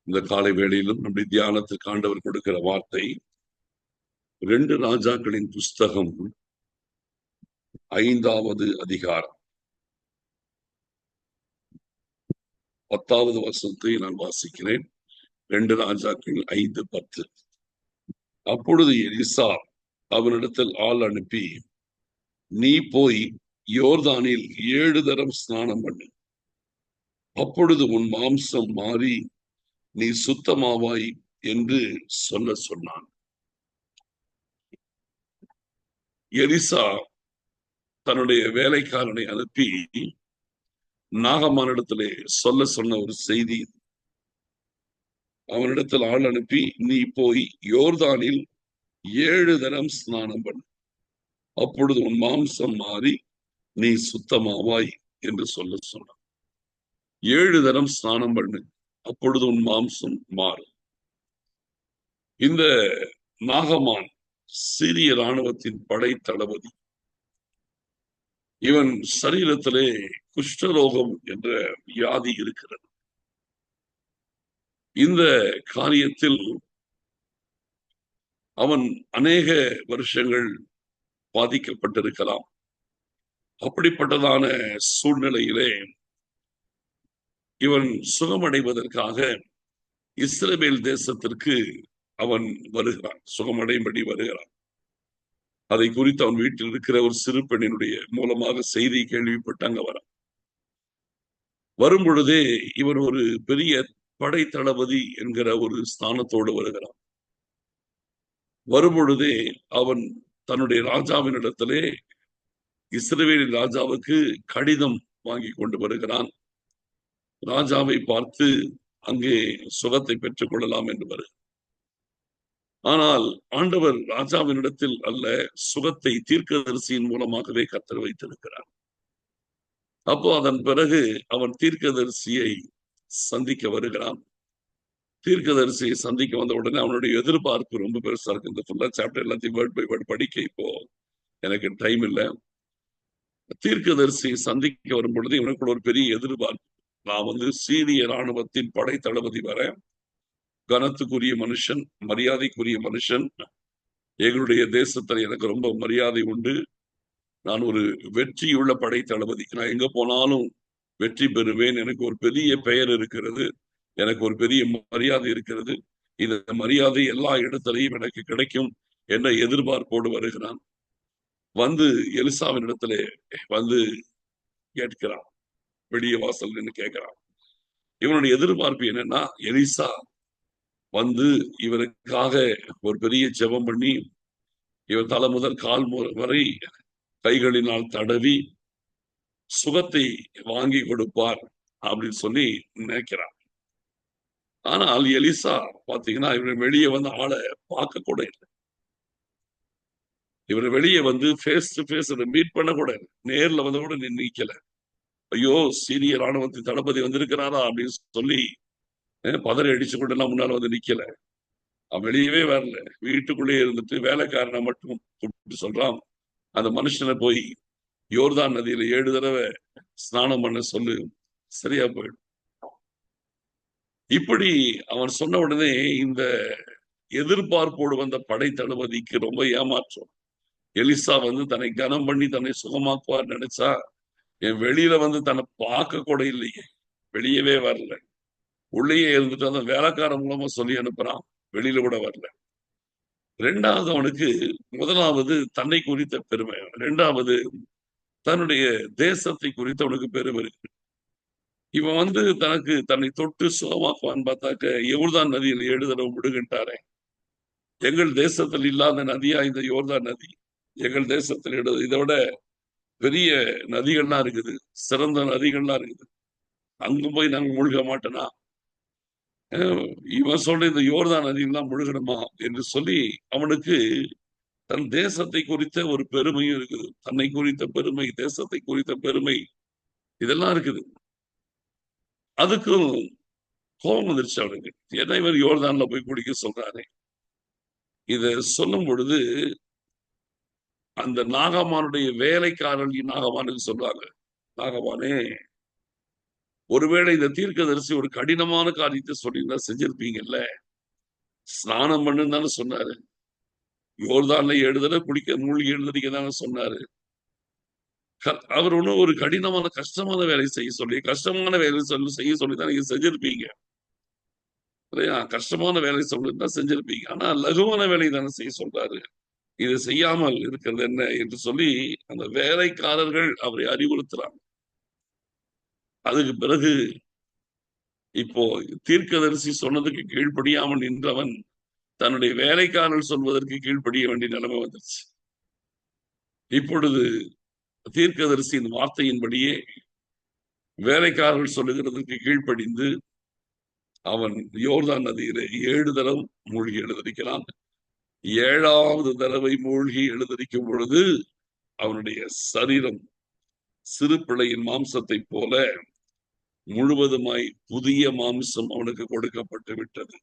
இந்த காலை வேளையிலும் நம்முடைய தியானத்திற்கு ஆண்டவர் கொடுக்கிற வார்த்தை 2 ராஜாக்களின் புஸ்தகம் 5வது அதிகாரம் 10வது வசனத்தை நான் வாசிக்கிறேன். 2 ராஜாக்கள் 5:10. அப்பொழுது எலிசா அவனிடத்தில் ஆள் அனுப்பி, நீ போய் யோர்தானில் 7 தரம் ஸ்நானம் பண்ணு, அப்பொழுது உன் மாம்சம் மாறி நீ சுத்தமாவாய் என்று சொன்னான். எலிசா தன்னுடைய வேலைக்காரனை அனுப்பி நாகமானிடத்திலே சொன்ன ஒரு செய்தி. அவனிடத்தில் ஆள் அனுப்பி, நீ போய் யோர்தானில் 7 தரம் ஸ்நானம் பண்ணு, அப்பொழுது உன் மாம்சம் மாறி நீ சுத்தமாவாய் என்று சொன்னான். 7 தரம் ஸ்நானம் பண்ணு, அப்பொழுது உன் மாம்சம் மாறும். இந்த நாகமான் சீரிய இராணுவத்தின் படை தளபதி. இவன் சரீரத்திலே குஷ்டரோகம் என்ற வியாதி இருக்கிறது. இந்த காரியத்தில் அவன் அநேக வருஷங்கள் பாதிக்கப்பட்டிருக்கலாம். அப்படிப்பட்டதான சூழ்நிலையிலே இவன் சுகமடைவதற்காக இஸ்ரவேல் தேசத்திற்கு அவன் வருகிறான், சுகமடையும்படி வருகிறான். அதை குறித்து அவன் வீட்டில் இருக்கிற ஒரு சிறு பெண்ணினுடைய மூலமாக செய்தி கேள்விப்பட்டு அங்க வரும் பொழுதே இவன் ஒரு பெரிய படை தளபதி என்கிற ஒரு ஸ்தானத்தோடு வருகிறான். வரும்பொழுதே அவன் தன்னுடைய ராஜாவினிடத்திலே இஸ்ரவேலின் ராஜாவுக்கு கடிதம் வாங்கி கொண்டு வருகிறான். ராஜாவை பார்த்து அங்கே சுகத்தை பெற்றுக் கொள்ளலாம் என்று வருகிறான். ஆனால் ஆண்டவர் ராஜாவினிடத்தில் அல்ல, சுகத்தை தீர்க்கதரிசியின் மூலமாகவே கர்த்தர் வைத்திருக்கிறார். அப்போ அதன் பிறகு அவன் தீர்க்கதரிசியை சந்திக்க வருகிறான். தீர்க்கதரிசியை சந்திக்க வந்த உடனே அவனுடைய எதிர்பார்ப்பு ரொம்ப பெருசா இருக்கு. இந்த ஃபுல்லா சாப்டர் எல்லாத்தையும் வேர்ட் பை வேர்ட் படிக்க இப்போ எனக்கு டைம் இல்லை. தீர்க்கதரிசியை சந்திக்க வரும் பொழுது இவனுக்கு ஒரு பெரிய எதிர்பார்ப்பு. நான் சீரிய இராணுவத்தின் படை தளபதி வர, கனத்துக்குரிய மனுஷன், மரியாதைக்குரிய மனுஷன், எங்களுடைய தேசத்துல எனக்கு ரொம்ப மரியாதை உண்டு, நான் ஒரு வெற்றியுள்ள படை தளபதி, நான் எங்க போனாலும் வெற்றி பெறுவேன், எனக்கு ஒரு பெரிய பெயர் இருக்கிறது, எனக்கு ஒரு பெரிய மரியாதை இருக்கிறது, இந்த மரியாதை எல்லா இடத்திலையும் எனக்கு கிடைக்கும் என்ற எதிர்பார்ப்போடு வருகிறான். எலிசாவின் இடத்துல கேட்கிறான், வெளிய வாசல் நின்று கேட்கிறான். இவனுடைய எதிர்பார்ப்பு என்னன்னா, எலிசா இவருக்காக ஒரு பெரிய ஜெபம் பண்ணி இவர் தலை முதல் கால் வரை கைகளினால் தடவி சுகத்தை வாங்கி கொடுப்பார் அப்படின்னு சொல்லி நினைக்கிறார். ஆனால் எலிசா பாத்தீங்கன்னா இவர் வெளியே ஆளை பார்க்க கூட இல்லை. இவர் வெளியே ஃபேஸ் டு ஃபேஸ் மீட் பண்ண கூட இல்லை. நேர்ல கூட நிக்கல. ஐயோ, சீரிய ராணுவத்தின் தளபதி வந்திருக்கிறாரா அப்படின்னு சொல்லி பதறி அடிச்சு கூட எல்லாம் முன்னால நிக்கல. அவன் வெளியவே வரல, வீட்டுக்குள்ளேயே இருந்துட்டு வேலைக்காரனை மட்டும் கூப்பிட்டு சொல்றான், அந்த மனுஷனை போய் யோர்தான் நதியில 7 தடவை ஸ்நானம் பண்ண சொல்லு, சரியா போயிடும். இப்படி அவன் சொன்ன உடனே இந்த எதிர்பார்ப்போடு வந்த படை தளபதிக்கு ரொம்ப ஏமாற்றம். எலிசா தன்னை கனம் பண்ணி தன்னை சுகமாக்குவார் நினைச்சா, என் வெளியில தன்னை பார்க்க கூட இல்லையே, வெளியவே வரல, உள்ளேயே இருந்துட்டு அந்த வேலைக்காரன் மூலமா சொல்லி அனுப்புறான், வெளியில கூட வரல. ரெண்டாவது, அவனுக்கு முதலாவது தன்னை குறித்த பெருமை, ரெண்டாவது தன்னுடைய தேசத்தை குறித்து அவனுக்கு பெருமை இருக்கு. இவன் தனக்கு தன்னை தொட்டு சுகமாக்குவான்னு பார்த்தாக்க, யோர்தான் நதியில் 7 தடவை முடுகின்றாரே, எங்கள் தேசத்தில் இல்லாத நதியா இந்த யோர்தான் நதி? எங்கள் தேசத்தில் இதை விட பெரிய நதிகள்லாம் இருக்குது, சிறந்த நதிகள்லாம் இருக்குது, அங்கு போய் நாங்க முழுக மாட்டோனா? இவன் சொல்ற இந்த யோர்தான் நதியெல்லாம் முழுகணுமா என்று சொல்லி அவனுக்கு தன் தேசத்தை குறித்த ஒரு பெருமையும் இருக்குது. தன்னை குறித்த பெருமை, தேசத்தை குறித்த பெருமை, இதெல்லாம் இருக்குது. அதுக்கும் கோபம் வந்துருச்சு அவனுக்கு. ஏன்னா இவர் யோர்தான்ல போய் குடிக்க சொல்றாரு. இத சொல்லும் பொழுது அந்த நாகமானுடைய வேலைக்காரர்கள் நாகமானுக்கு சொல்றாங்க, நாகமானே, ஒருவேளை இந்த தீர்க்கதரிசி ஒரு கடினமான காரியத்தை சொல்லியிருந்தா செஞ்சிருப்பீங்கல்ல. ஸ்நானம் பண்ணுன்னு தானே சொன்னாரு. யோர்தான்ல 7 தடவை குளிக்க மூழ்கி எழுந்திருக்க தானே சொன்னாரு. அவர் ஒன்றும் ஒரு கடினமான கஷ்டமான வேலை செய்ய சொல்லி கஷ்டமான வேலை செய்ய சொல்லி தான் நீங்க செஞ்சிருப்பீங்க இல்லையா? கஷ்டமான வேலை சொல்லிருந்தா செஞ்சிருப்பீங்க. ஆனா லகுவான வேலை தானே செய்ய சொல்றாரு. இதை செய்யாமல் இருக்கிறது என்ன என்று சொல்லி அந்த வேலைக்காரர்கள் அவரை அறிவுறுத்துறாங்க. அதுக்கு பிறகு இப்போ தீர்க்கதரிசி சொன்னதுக்கு கீழ்ப்படியாமல் நின்றவன் தன்னுடைய வேலைக்காரர்கள் சொல்வதற்கு கீழ்ப்படிய வேண்டிய நிலைமை வந்துருச்சு. இப்பொழுது தீர்க்கதரிசியின் வார்த்தையின்படியே வேலைக்காரர்கள் சொல்லுகிறதற்கு கீழ்ப்படிந்து அவன் யோர்தான் நதியிலே 7 தடவை மூழ்கி எழுந்திருக்கிறான். 7வது தடவை மூழ்கி எழுந்திருக்கும் பொழுது அவனுடைய சரீரம் சிறு பிள்ளையின் மாம்சத்தை போல முழுவதுமாய் புதிய மாம்சம் அவனுக்கு கொடுக்கப்பட்டு விட்டது.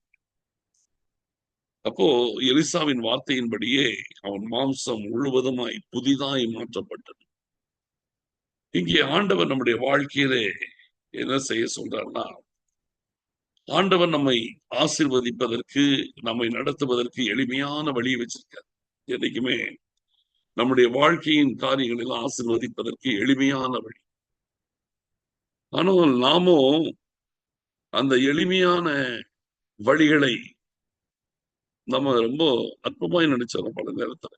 அப்போ எலிசாவின் வார்த்தையின்படியே அவன் மாம்சம் முழுவதுமாய் புதிதாய் மாற்றப்பட்டது. இங்கே ஆண்டவர் நம்முடைய வாழ்க்கையிலே என்ன செய்ய சொல்றாருன்னா, ஆண்டவர் நம்மை ஆசீர்வதிப்பதற்கு நம்மை நடத்துவதற்கு எளிமையான வழியை வச்சிருக்கார். என்னைக்குமே நம்முடைய வாழ்க்கையின் காரியங்களில் ஆசீர்வதிப்பதற்கு எளிமையான வழி. ஆனால் நாமோ அந்த எளிமையான வழிகளை நம்ம ரொம்ப அற்பமாய் நினைச்சோம். பல நேரத்துல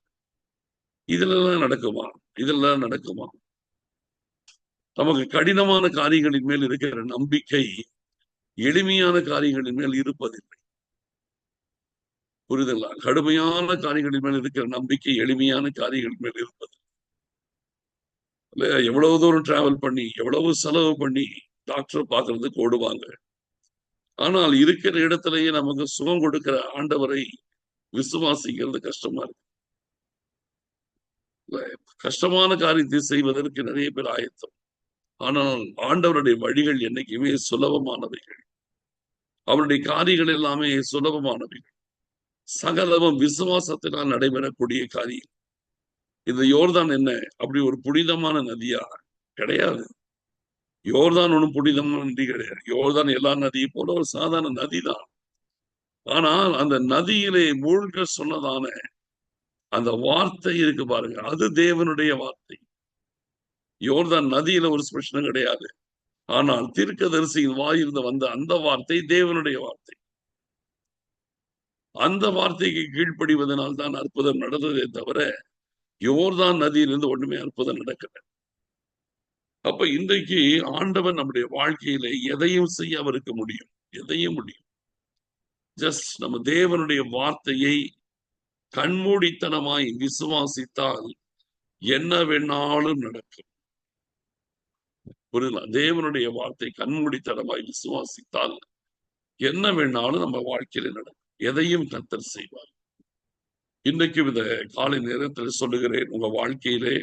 இதெல்லாம் நடக்குமா, இதெல்லாம் நடக்குமா? நமக்கு கடினமான காரியங்களின் மேல் இருக்கிற நம்பிக்கை எளிமையான காரியங்களின் மேல் இருப்பதில்லை. புரிதலா? கடுமையான காரியங்களின் மேல் இருக்கிற நம்பிக்கை எளிமையான காரியங்களின் மேல் இருப்பது இல்லையா? எவ்வளவு தூரம் டிராவல் பண்ணி எவ்வளவு செலவு பண்ணி டாக்டர் பார்க்கறதுக்கு ஓடுவாங்க. ஆனால் இருக்கிற இடத்திலேயே நமக்கு சுகம் கொடுக்கிற ஆண்டவரை விசுவாசிக்கிறது கஷ்டமா இருக்கு. கஷ்டமான காரியத்தை செய்வதற்கு நிறைய பேர் ஆயத்தம். ஆனால் ஆண்டவருடைய வழிகள் என்னைக்குமே சுலபமானவைகள். அவருடைய காரியங்கள் எல்லாமே சுலபமானவைகள். சகலமும் விசுவாசத்தினால் நடைபெறக்கூடிய காரியம். இந்த யோர்தான் என்ன அப்படி ஒரு புனிதமான நதியா? கிடையாது. யோர்தான் ஒன்றும் புனிதமான நதி கிடையாது. யோர்தான் எல்லா நதியை போல ஒரு சாதாரண நதி தான். ஆனால் அந்த நதியிலே மூழ்க சொன்னதான அந்த வார்த்தை இருக்கு பாருங்க, அது தேவனுடைய வார்த்தை. யோர்தான் நதியில ஒரு பிரச்சனை கிடையாது. ஆனால் தீர்க்கதரிசியின் வாயிலிருந்து வந்த அந்த வார்த்தை தேவனுடைய வார்த்தை. அந்த வார்த்தைக்கு கீழ்ப்படிவதனால் தான் அற்புதம் நடந்ததே தவிர யோர்தான் நதியிலிருந்து ஒண்ணுமே அற்புதம் நடக்கல. அப்ப இன்றைக்கு ஆண்டவன் நம்முடைய வாழ்க்கையில எதையும் செய்ய அவருக்கு முடியும், எதையும் முடியும். ஜஸ்ட் நம்ம தேவனுடைய வார்த்தையை கண்மூடித்தனமாய் விசுவாசித்தால் என்ன வேணாலும் நடக்கும். புரியுதா? தேவனுடைய வார்த்தை கண்மூடித்தனமாய் விசுவாசித்தால் என்ன வேணாலும் நம்ம வாழ்க்கையில நடக்கும். எதையும் கர்த்தர் செய்வார். இன்றைக்கு இந்த காலை நேரத்தில் சொல்லுகிறேன், உங்க வாழ்க்கையிலே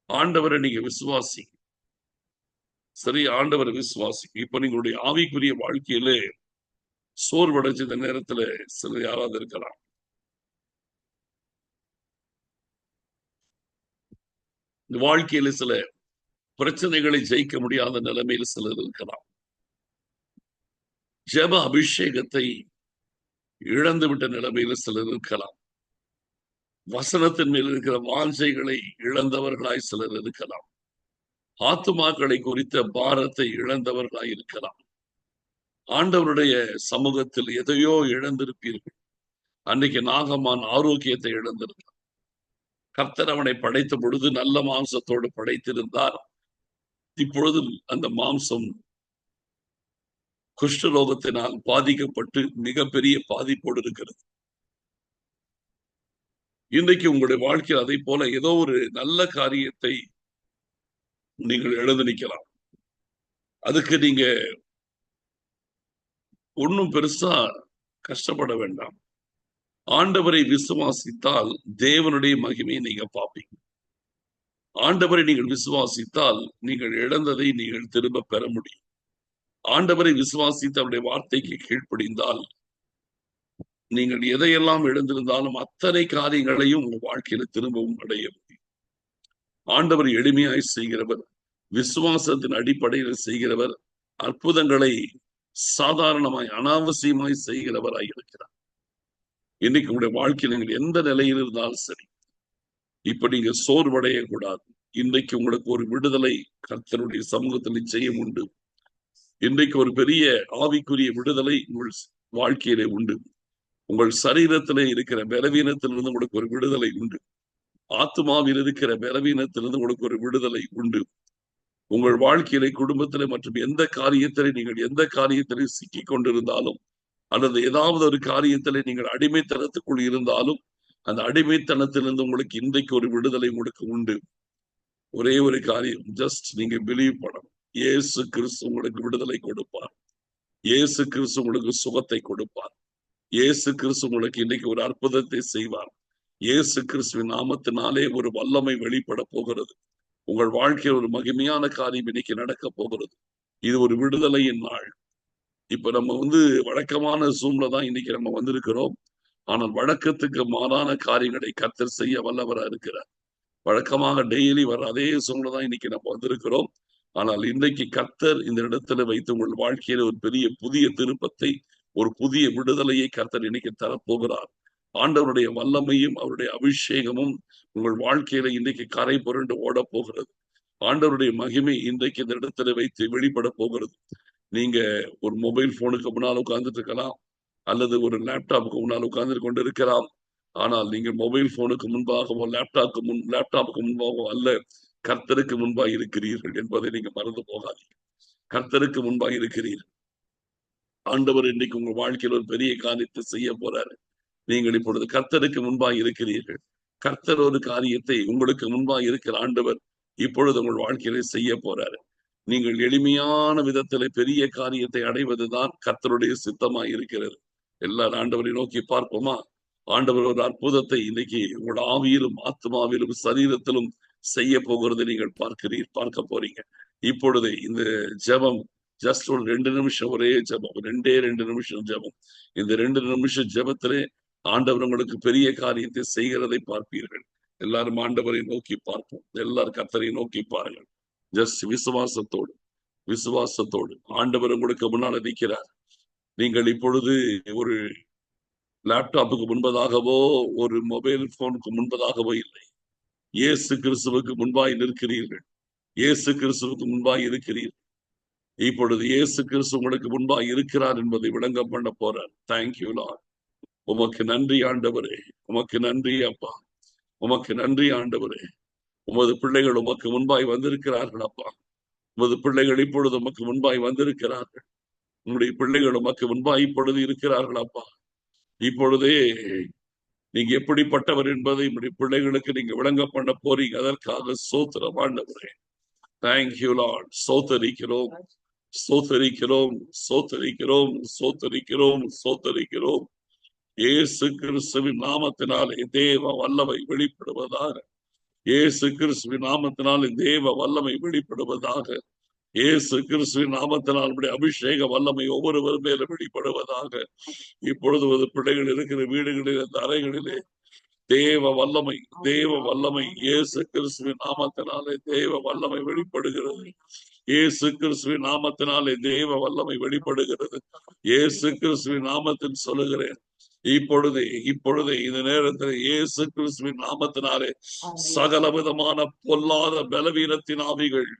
ஆண்டவரை நீங்க விசுவாசி. சரி, ஆண்டவரை விசுவாசி. இப்ப நீங்களுடைய ஆவிக்குரிய வாழ்க்கையிலே சோர்வடைஞ்ச இந்த நேரத்துல சிலர் யாராவது இருக்கலாம். இந்த வாழ்க்கையில சில பிரச்சனைகளை ஜெயிக்க முடியாத நிலைமையில் சிலர் இருக்கலாம். ஜெப அபிஷேகத்தை இழந்துவிட்ட நிலைமையில சிலர் இருக்கலாம். வசனத்தின் மேல் இருக்கிற வாஞ்சைகளை இழந்தவர்களாய் சிலர் இருக்கலாம். ஆத்துமாக்களை குறித்த பாரத்தை இழந்தவர்களாய் இருக்கலாம். ஆண்டவருடைய சமூகத்தில் எதையோ இழந்திருப்பீர்கள். அன்னைக்கு நாகமான் ஆரோக்கியத்தை இழந்திருந்தார். கர்த்தர் அவனை படைத்த பொழுது நல்ல மாம்சத்தோடு படைத்திருந்தார். இப்பொழுது அந்த மாம்சம் குஷ்டரோகத்தினால் பாதிக்கப்பட்டு மிகப்பெரிய பாதிப்போடு இருக்கிறது. இன்றைக்கு உங்களுடைய வாழ்க்கையில் அதை போல ஏதோ ஒரு நல்ல காரியத்தை நீங்கள் எழுந்து நிற்கலாம். அதுக்கு நீங்க ஒன்னும் பெருசா கஷ்டப்பட வேண்டாம். ஆண்டவரை விசுவாசித்தால் தேவனுடைய மகிமையை நீங்க பார்ப்பீங்க. ஆண்டவரை நீங்கள் விசுவாசித்தால் நீங்கள் இழந்ததை நீங்கள் திரும்ப பெற முடியும். ஆண்டவரை விசுவாசித்து அவருடைய வார்த்தைக்கு கீழ்ப்படிந்தால் நீங்கள் எதையெல்லாம் இழந்திருந்தாலும் அத்தனை காரியங்களையும் உங்க வாழ்க்கையில திரும்பவும் அடைய முடியும். ஆண்டவர் எளிமையாய் செய்கிறவர், விசுவாசத்தின் அடிப்படையில் செய்கிறவர். அற்புதங்களை சாதாரணமாய் அனாவசியமாய் செய்கிறவராய் இருக்கிறார். இன்னைக்கு உங்களுடைய வாழ்க்கையில் நீங்கள் எந்த நிலையில் இருந்தாலும் சரி, இப்ப நீங்க சோர்வடைய கூடாது. இன்றைக்கு உங்களுக்கு ஒரு விடுதலை கர்த்தருடைய சமூகத்தில் நிச்சயம் உண்டு. இன்றைக்கு ஒரு பெரிய ஆவிக்குரிய விடுதலை உங்கள் வாழ்க்கையிலே உண்டு. உங்கள் சரீரத்திலே இருக்கிற பலவீனத்திலிருந்து உங்களுக்கு ஒரு விடுதலை உண்டு. ஆத்மாவில் இருக்கிற பலவீனத்திலிருந்து உங்களுக்கு ஒரு விடுதலை உண்டு. உங்கள் வாழ்க்கையிலே, குடும்பத்திலே மற்றும் எந்த காரியத்திலே நீங்கள் எந்த காரியத்திலே சிக்கிக் கொண்டிருந்தாலும், அல்லது ஏதாவது ஒரு காரியத்திலே நீங்கள் அடிமைத்தனத்துக்குள் இருந்தாலும், அந்த அடிமைத்தனத்திலிருந்து உங்களுக்கு இன்றைக்கு ஒரு விடுதலை உங்களுக்கு உண்டு. ஒரே ஒரு காரியம், ஜஸ்ட் நீங்க பிலீவ் பண்ணணும். இயேசு கிறிஸ்து உங்களுக்கு விடுதலை கொடுப்பார். இயேசு கிறிஸ்து உங்களுக்கு சுகத்தை கொடுப்பார். இயேசு கிறிஸ்து உங்களுக்கு இன்னைக்கு ஒரு அற்புதத்தை செய்வார். இயேசு கிறிஸ்துவின் நாமத்தினாலே ஒரு வல்லமை வெளிப்பட போகிறது. உங்கள் வாழ்க்கையில் ஒரு மகிமையான காரியம் இன்னைக்கு நடக்க போகிறது. இது ஒரு விடுதலையின் நாள். இப்ப நம்ம வழக்கமான சூழ்நிலை தான் இன்னைக்கு நம்ம வந்திருக்கிறோம். ஆனால் வழக்கத்துக்கு மாறான காரியங்களை கர்த்தர் செய்ய வல்லவரா இருக்கிறார். வழக்கமாக டெய்லி வர அதே சூழ்நிலை தான் இன்னைக்கு நம்ம வந்திருக்கிறோம். ஆனால் இன்றைக்கு கர்த்தர் இந்த இடத்துல வைத்து உங்கள் வாழ்க்கையில ஒரு பெரிய புதிய திருப்பத்தை, ஒரு புதிய விடுதலையை கர்த்தர் இன்னைக்கு தரப்போகிறார். ஆண்டவருடைய வல்லமையும் அவருடைய அபிஷேகமும் உங்கள் வாழ்க்கையில இன்னைக்கு கரை புரண்டு ஓட போகிறது. ஆண்டவருடைய மகிமை இன்றைக்கு இந்த இடத்துல வைத்து வெளிப்பட போகிறது. நீங்க ஒரு மொபைல் போனுக்கு முன்னால் உட்கார்ந்துட்டு இருக்கலாம், அல்லது ஒரு லேப்டாப்புக்கு முன்னால் உட்கார்ந்து கொண்டு இருக்கலாம். ஆனால் நீங்கள் மொபைல் போனுக்கு முன்பாகவோ லேப்டாப்புக்கு முன்பாகவோ அல்ல, கர்த்தருக்கு முன்பாக இருக்கிறீர்கள் என்பதை நீங்க மறந்து போகாதீங்க. கர்த்தருக்கு முன்பாக இருக்கிறீர்கள். ஆண்டவர் இன்னைக்கு உங்க வாழ்க்கையில் ஒரு பெரிய காரியத்தை செய்ய போறாரு. நீங்கள் இப்பொழுது கர்த்தருக்கு முன்பாக இருக்கிறீர்கள். கர்த்தர் ஒரு காரியத்தை உங்களுக்கு முன்பாக இருக்கிற ஆண்டவர் இப்பொழுது உங்கள் வாழ்க்கையிலே செய்ய போறாரு. நீங்கள் எளிமையான விதத்திலே பெரிய காரியத்தை அடைவதுதான் கர்த்தருடைய சித்தமாய் இருக்கிறது. எல்லாரும் ஆண்டவரை நோக்கி பார்ப்போமா? ஆண்டவர் ஒரு அற்புதத்தை இன்னைக்கு உங்களோட ஆவியிலும் ஆத்மாவிலும் சரீரத்திலும் செய்ய போகிறது நீங்கள் பார்க்க போறீங்க. இப்பொழுது இந்த ஜெபம் ஜஸ்ட் ஒரு 2 நிமிஷம், ஒரே ஜெபம், 2 நிமிஷம் ஜெபம். இந்த 2 நிமிஷம் ஜெபத்திலே ஆண்டவர் உங்களுக்கு பெரிய காரியத்தை செய்கிறதை பார்ப்பீர்கள். எல்லாரும் ஆண்டவரை நோக்கி பார்ப்போம். எல்லாரும் கர்த்தரை நோக்கி பாருங்கள். ஜஸ்ட் விசுவாசத்தோடு ஆண்டவர் உங்களுக்கு முன்னால் நிற்கிறார். நீங்கள் இப்பொழுது ஒரு லேப்டாப்புக்கு முன்பதாகவோ ஒரு மொபைல் போனுக்கு முன்பதாகவோ இல்லை, இயேசு கிறிஸ்துவுக்கு முன்பாய் நிற்கிறீர்கள். இயேசு கிறிஸ்துவுக்கு முன்பாய் இருக்கிறீர்கள். இப்பொழுது இயேசு கிறிஸ்து உங்களுக்கு முன்பாய் இருக்கிறார் என்பதை விளங்க பண்ண போறார். Thank you Lord. உமக்கு நன்றி ஆண்டவரே, உமக்கு நன்றி அப்பா, உமக்கு நன்றி ஆண்டவரே. உமது பிள்ளைகள் உமக்கு முன்பாய் வந்திருக்கிறார்கள் அப்பா. உமது பிள்ளைகள் இப்பொழுது உமக்கு முன்பாய் வந்திருக்கிறார்கள். உங்களுடைய பிள்ளைகள் உமக்கு முன்பாய் இப்பொழுது இருக்கிறார்கள் அப்பா. இப்பொழுதே நீங்க எப்படிப்பட்டவர் என்பதை உங்களுடைய பிள்ளைகளுக்கு நீங்க விளங்க பண்ண போறீங்க. அதற்காக ஸ்தோத்திரம் ஆண்டவரே. Thank you lord. சோத்தரிக்கிறோம், சோத்தரிக்கிறோம், சோத்தரிக்கிறோம், சோத்தரிக்கிறோம், சோத்தரிக்கிறோம். இயேசு கிறிஸ்துவின் நாமத்தினாலே தேவ வல்லமை வெளிப்படுவதாக. இயேசு கிறிஸ்துவின் நாமத்தினாலே தேவ வல்லமை வெளிப்படுவதாக. இயேசு கிறிஸ்துவின் நாமத்தினால் அபிஷேக வல்லமை ஒவ்வொருவர் மேலும் வெளிப்படுவதாக. இப்பொழுது பிள்ளைகள் இருக்கிற வீடுகளில், அந்த அறைகளிலே தேவ வல்லமை, தேவ வல்லமை இயேசு கிறிஸ்துவின் நாமத்தினாலே தேவ வல்லமை வெளிப்படுகிறது. இயேசு கிறிஸ்துவின் நாமத்தினாலே தேவ வல்லமை வெளிப்படுகிறது. இயேசு கிறிஸ்துவின் நாமத்தில் சொல்லுகிறேன். இப்பொழுது இந்த நேரத்தில் இயேசு கிறிஸ்துவின் நாமத்தினாலே சகல விதமான பொல்லாத பலவீனத்தின் ஆவிகள்,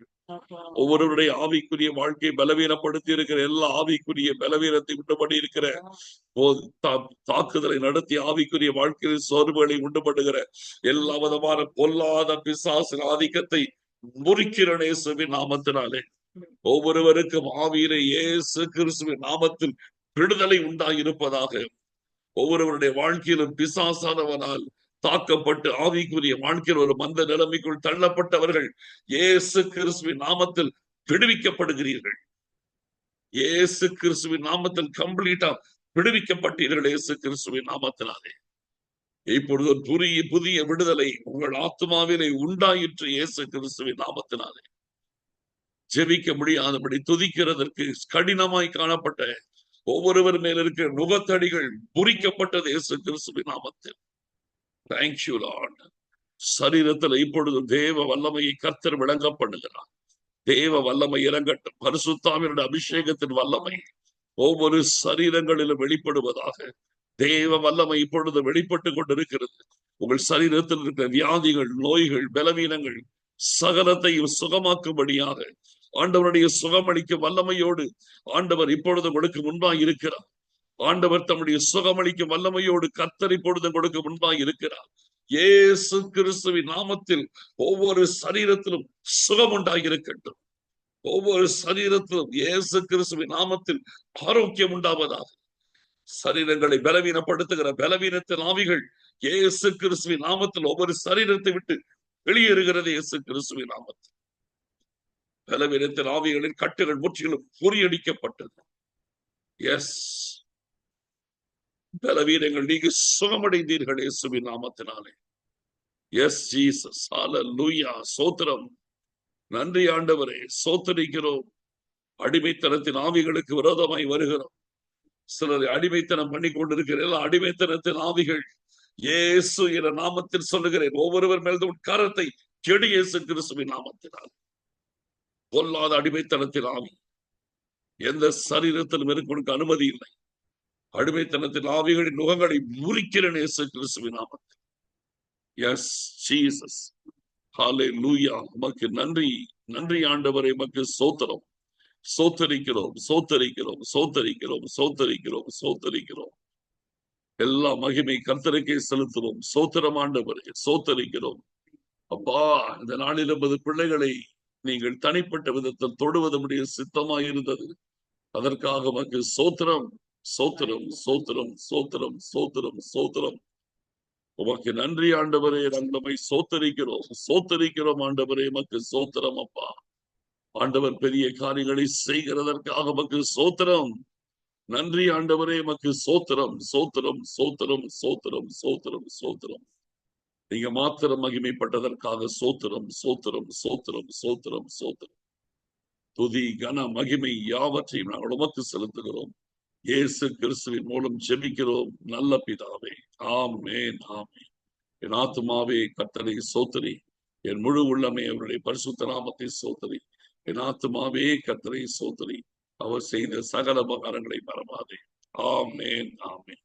ஒவ்வொருவருடைய ஆவிக்குரிய வாழ்க்கையை பலவீனப்படுத்தி இருக்கிற எல்லா ஆவிக்குரிய பலவீனத்தை விட்டுபடி இருக்கிற தாக்குதலை நடத்தி ஆவிக்குரிய வாழ்க்கையில் சோர்வுகளை உண்டுபடுகிற எல்லா விதமான பொல்லாத பிசாசின் ஆதிக்கத்தை முறிக்கிற இயேசுவின் நாமத்தினாலே ஒவ்வொருவருக்கும் ஆவியிலே இயேசு கிறிஸ்துவின் நாமத்தில் விடுதலை உண்டாயிருப்பதாக. ஒவ்வொருவருடைய வாழ்க்கையிலும் பிசாசானவனால் தாக்கப்பட்டு ஆவிக்குரிய வாழ்க்கையில் ஒரு மந்த நிலைமைக்குள் தள்ளப்பட்டவர்கள் இயேசு கிறிஸ்துவின் நாமத்தில் விடுவிக்கப்படுகிறீர்கள். இயேசு கிறிஸ்துவின் நாமத்தில் கம்ப்ளீட்டா விடுவிக்கப்பட்டீர்கள். இயேசு கிறிஸ்துவின் நாமத்தினாலே இப்பொழுது ஒரு புதிய விடுதலை உங்கள் ஆத்மாவிலே உண்டாயிற்று. இயேசு கிறிஸ்துவின் நாமத்தினாலே ஜெபிக்க முடியாதபடி துதிக்கிறதற்கு கடினமாய் காணப்பட்ட ஒவ்வொருவர் மேல் இருக்கிற நுகத்தடிகள் முறிக்கப்பட்டது இயேசு கிறிஸ்துவின் நாமத்தில். Thank you Lord. சரீரத்தில் இப்பொழுது தேவ வல்லமையை கர்த்தர் விளங்க பண்ணுகிறார். தேவ வல்லமை இறங்கட்டும். பரிசுத்தாவினுடைய அபிஷேகத்தின் வல்லமை ஒவ்வொரு சரீரங்களிலும் வெளிப்படுவதாக. தேவ வல்லமை இப்பொழுது வெளிப்பட்டு கொண்டிருக்கிறது. உங்கள் சரீரத்தில் இருக்கிற வியாதிகள், நோய்கள், பலவீனங்கள் சகலத்தையும் சுகமாக்கும்படியாக ஆண்டவருடைய சுகமளிக்கும் வல்லமையோடு ஆண்டவர் இப்பொழுது உங்களுக்கு முன்பாக இருக்கிறார். ஆண்டவர் தம்முடைய சுகமளிக்கும் வல்லமையோடு கர்த்தர் இப்பொழுது உங்களுக்கு முன்பாக இருக்கிறார். இயேசு கிறிஸ்துவின் நாமத்தில் ஒவ்வொரு சரீரத்திலும் சுகம் உண்டாகியிருக்கட்டும். ஒவ்வொரு சரீரத்திலும் இயேசு கிறிஸ்துவின் நாமத்தில் ஆரோக்கியம் உண்டாவதாக. சரீரங்களை பலவீனப்படுத்துகிற பலவீனத்தின் ஆவிகள் இயேசு கிறிஸ்துவின் நாமத்தில் ஒவ்வொரு சரீரத்தை விட்டு வெளியேறுகிறது. இயேசு கிறிஸ்துவின் நாமத்தில் பலவீனத்தின் ஆவிகளின் கட்டுகள் முற்றிலும் முறியடிக்கப்பட்டது. எஸ், பலவீனங்கள் நீங்க சுகமடைந்தீர்கள் இயேசுவின் நாமத்தினாலே. எஸ் ஜீசஸ், ஹல்லேலூயா, சோத்திரம். நன்றி ஆண்டவரே, சோத்தரிக்கிறோம். அடிமைத்தனத்தின் ஆவிகளுக்கு விரோதமாய் வருகிறோம். சிலரை அடிமைத்தனம் பண்ணி கொண்டிருக்கிற அடிமைத்தனத்தின் ஆவிகள் இயேசு என்ற நாமத்தில் சொல்லுகிறேன், ஒவ்வொருவர் மேல் கரத்தை கெடு இயேசு கிறிஸ்துவின் நாமத்தினால். பொல்லாத அடிமைத்தனத்தின் ஆவி எந்த சரீரத்திலும் இருக்க அனுமதி இல்லை. அடிமைத்தனத்தின் ஆவிகளின் நுகங்களை முறிக்கிறேன் இயேசு கிறிஸ்துவின் நாமத்தில். எஸ் ஜீசஸ், ஹல்லேலூயா. உமக்கு நன்றி, நன்றி ஆண்டவரே, உமக்கு ஸ்தோத்திரம். சோத்தரிக்கிறோம், சோத்தரிக்கிறோம், சோத்தரிக்கிறோம், சோத்தரிக்கிறோம், சோத்தரிக்கிறோம். எல்லா மகிமை கர்த்தருக்கே செலுத்துவோம். சோத்திரம் ஆண்டவரே, சோத்தரிக்கிறோம். அப்பா, இந்த நாளில் 50 பிள்ளைகளை நீங்கள் தனிப்பட்ட விதத்தில் தொடுவது முடிய சித்தமாய் இருந்தது. அதற்காக உமக்கு சோத்திரம், சோத்திரம், சோத்திரம், சோத்திரம், சோத்திரம், சோத்திரம். உமக்கு நன்றி ஆண்டவரே, நம்மை சோத்தரிக்கிறோம், சோத்தரிக்கிறோம் ஆண்டவரே, உமக்கு சோத்திரம். அப்பா, ஆண்டவர் பெரிய காரியங்களை செய்கிறதற்காக உமக்கு சோத்திரம். நன்றி ஆண்டவரே, உமக்கு சோத்திரம், சோத்திரம், சோத்திரம், சோத்திரம், சோத்திரம், சோத்திரம். நீங்க மாத்திரம் மகிமைப்பட்டதற்காக சோத்திரம், சோத்திரம், சோத்திரம், சோத்திரம், சோத்திரம். துதி, கன, மகிமை யாவற்றையும் நாங்கள் உமக்கு செலுத்துகிறோம். இயேசு கிறிஸ்துவின் மூலம் ஜெபிக்கிறோம் நல்ல பிதாவே, ஆமென், ஆமென். என் ஆத்துமாவே கர்த்தரை சோத்தரி, என் முழு உள்ளமே அவருடைய பரிசுத்த நாமத்தை சோத்தரி. என் ஆத்துமாவே கர்த்தரை சோத்தரி, அவர் செய்த சகல உபகாரங்களை மறவாதே. ஆமென், ஆமென்.